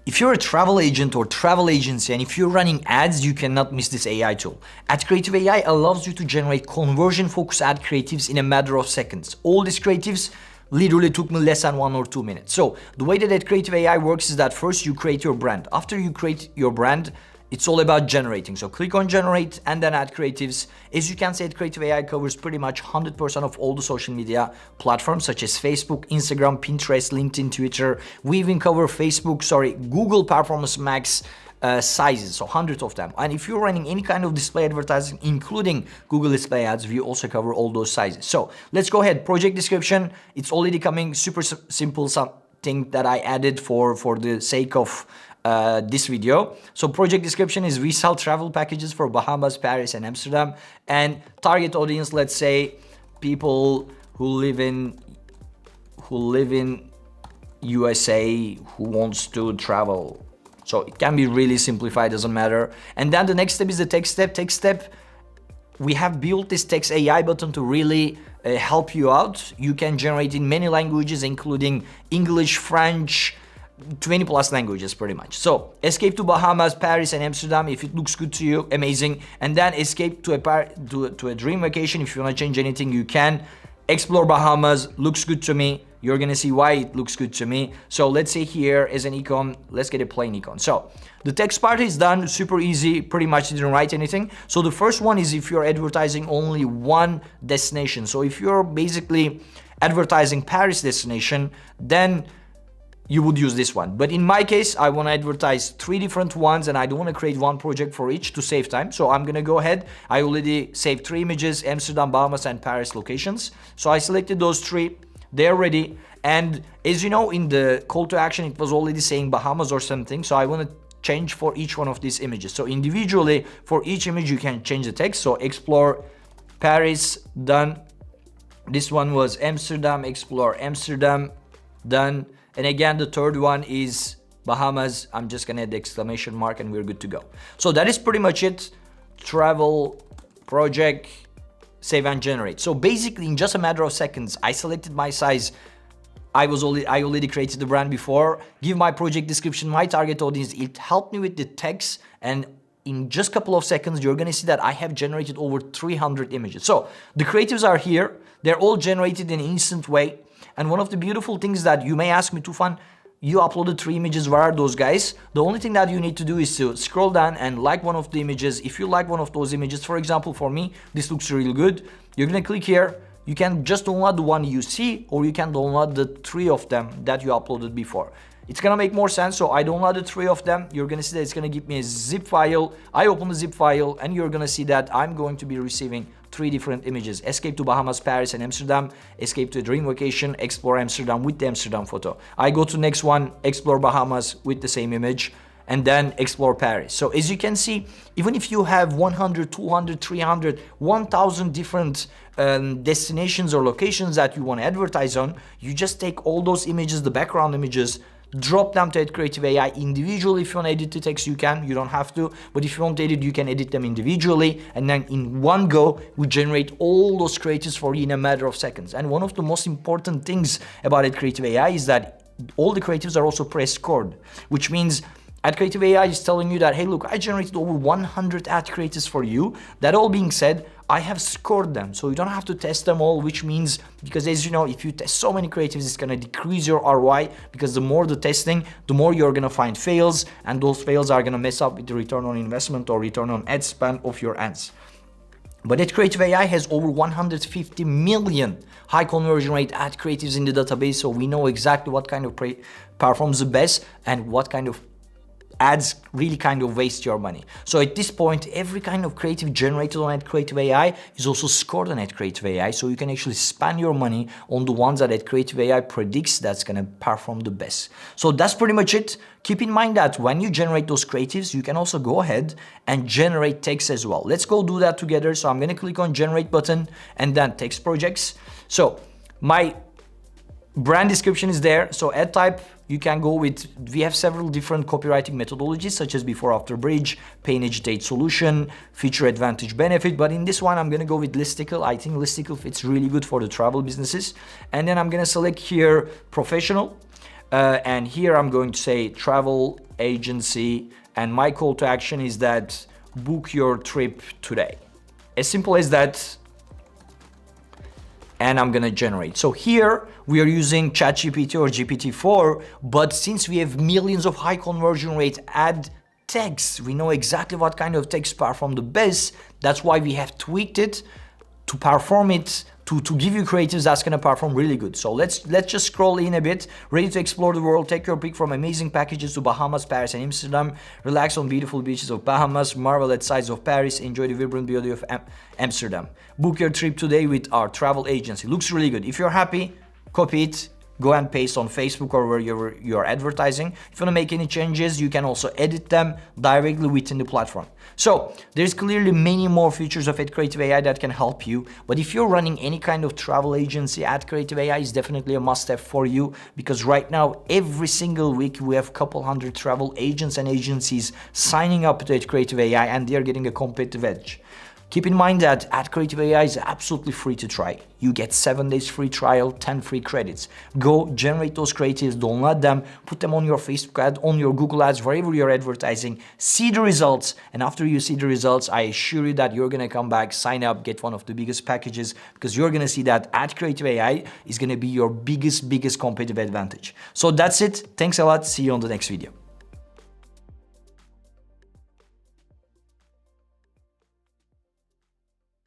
If you're a travel agent or travel agency and if you're running ads, you cannot miss this AI tool. AdCreative.ai allows you to generate conversion-focused ad creatives in a matter of seconds. All these creatives literally took me less than 1 or 2 minutes. So the way that AdCreative.ai works is that first you create your brand. After you create your brand, it's all about generating. So click on generate and then add creatives. As you can see, AdCreative.ai covers pretty much 100% of all the social media platforms such as Facebook, Instagram, Pinterest, LinkedIn, Twitter. We even cover Google Performance Max sizes, so hundreds of them. And if you're running any kind of display advertising, including Google Display Ads, we also cover all those sizes. So let's go ahead. Project description, it's already coming super simple, something that I added for the sake of this video. So project description is we sell travel packages for Bahamas, Paris, and Amsterdam. And target audience, let's say people who live in USA who wants to travel. So it can be really simplified, doesn't matter. And then the next step is the text step. Text step, we have built this text AI button to really help you out. You can generate in many languages, including English, French, 20 plus languages pretty much. So escape to Bahamas, Paris, and Amsterdam. If it looks good to you, amazing. And then escape to a dream vacation. If you want to change anything, you can. Explore Bahamas, looks good to me. You're gonna see why it looks good to me. So let's say here as an icon, let's get a plain icon. So the text part is done, super easy, pretty much didn't write anything. So the first one is if you're advertising only one destination. So if you're basically advertising Paris destination, then you would use this one. But in my case, I want to advertise 3 different ones and I don't want to create one project for each to save time. So I'm going to go ahead. I already saved 3 images, Amsterdam, Bahamas, and Paris locations. So I selected those 3. They're ready. And as you know, in the call to action, it was already saying Bahamas or something. So I want to change for each one of these images. So individually for each image, you can change the text. So explore Paris, done. This one was Amsterdam, explore Amsterdam, done. And again, the third one is Bahamas. I'm just gonna add the exclamation mark and we're good to go. So that is pretty much it. Travel, project, save and generate. So basically in just a matter of seconds, I selected my size. I already created the brand before. Give my project description, my target audience. It helped me with the text, and in just a couple of seconds, you're gonna see that I have generated over 300 images. So the creatives are here. They're all generated in an instant way. And one of the beautiful things that you may ask me, Tufan, you uploaded 3 images, where are those guys? The only thing that you need to do is to scroll down and like one of the images. If you like one of those images, for example, for me, this looks really good. You're gonna click here. You can just download the one you see, or you can download the 3 of them that you uploaded before. It's gonna make more sense. So I downloaded 3 of them. You're gonna see that it's gonna give me a zip file. I open the zip file and you're gonna see that I'm going to be receiving 3 different images. Escape to Bahamas, Paris, and Amsterdam. Escape to a dream vacation. Explore Amsterdam with the Amsterdam photo. I go to next one, explore Bahamas with the same image, and then explore Paris. So as you can see, even if you have 100, 200, 300, 1,000 different destinations or locations that you want to advertise on, you just take all those images, the background images, drop them to AdCreative.ai individually. If you want to edit the text, you can. You don't have to. But if you want to edit, you can edit them individually. And then in one go, we generate all those creatives for you in a matter of seconds. And one of the most important things about AdCreative.ai is that all the creatives are also pre-scored, which means AdCreative.ai is telling you that, hey, look, I generated over 100 ad creatives for you. That all being said, I have scored them. So you don't have to test them all, which means, because as you know, if you test so many creatives, it's gonna decrease your ROI, because the more the testing, the more you're gonna find fails, and those fails are gonna mess up with the return on investment or return on ad spend of your ads. But AdCreative.ai has over 150 million high conversion rate ad creatives in the database, so we know exactly what kind of performs the best and what kind of ads really kind of waste your money. So at this point, every kind of creative generated on AdCreative.ai is also scored on AdCreative.ai, so you can actually spend your money on the ones that AdCreative.ai predicts that's gonna perform the best. So that's pretty much it. Keep in mind that when you generate those creatives, you can also go ahead and generate text as well. Let's go do that together. So I'm gonna click on generate button and then text projects. So my brand description is there. So ad type, you can go with, we have several different copywriting methodologies such as before, after bridge, pain agitate solution, feature advantage benefit. But in this one, I'm gonna go with listicle. I think listicle fits really good for the travel businesses. And then I'm gonna select here professional. And here I'm going to say travel agency, and my call to action is that book your trip today. As simple as that. And I'm gonna generate. So here we are using ChatGPT or GPT-4, but since we have millions of high conversion rate ad text, we know exactly what kind of text perform the best. That's why we have tweaked it to perform it, to give you creatives that's gonna perform really good. So let's just scroll in a bit. Ready to explore the world, take your pick from amazing packages to Bahamas, Paris and Amsterdam. Relax on beautiful beaches of Bahamas, marvel at sights of Paris, enjoy the vibrant beauty of Amsterdam. Book your trip today with our travel agency. Looks really good. If you're happy, copy it, go and paste on Facebook or where you're advertising. If you want to make any changes, you can also edit them directly within the platform. So there's clearly many more features of AdCreative.ai that can help you. But if you're running any kind of travel agency, AdCreative.ai is definitely a must-have for you, because right now, every single week, we have a couple hundred travel agents and agencies signing up to AdCreative.ai, and they're getting a competitive edge. Keep in mind that AdCreative.ai is absolutely free to try. You get 7 days free trial, 10 free credits. Go generate those creatives, download them, put them on your Facebook ad, on your Google ads, wherever you're advertising, see the results. And after you see the results, I assure you that you're gonna come back, sign up, get one of the biggest packages, because you're gonna see that AdCreative.ai is gonna be your biggest competitive advantage. So that's it. Thanks a lot. See you on the next video.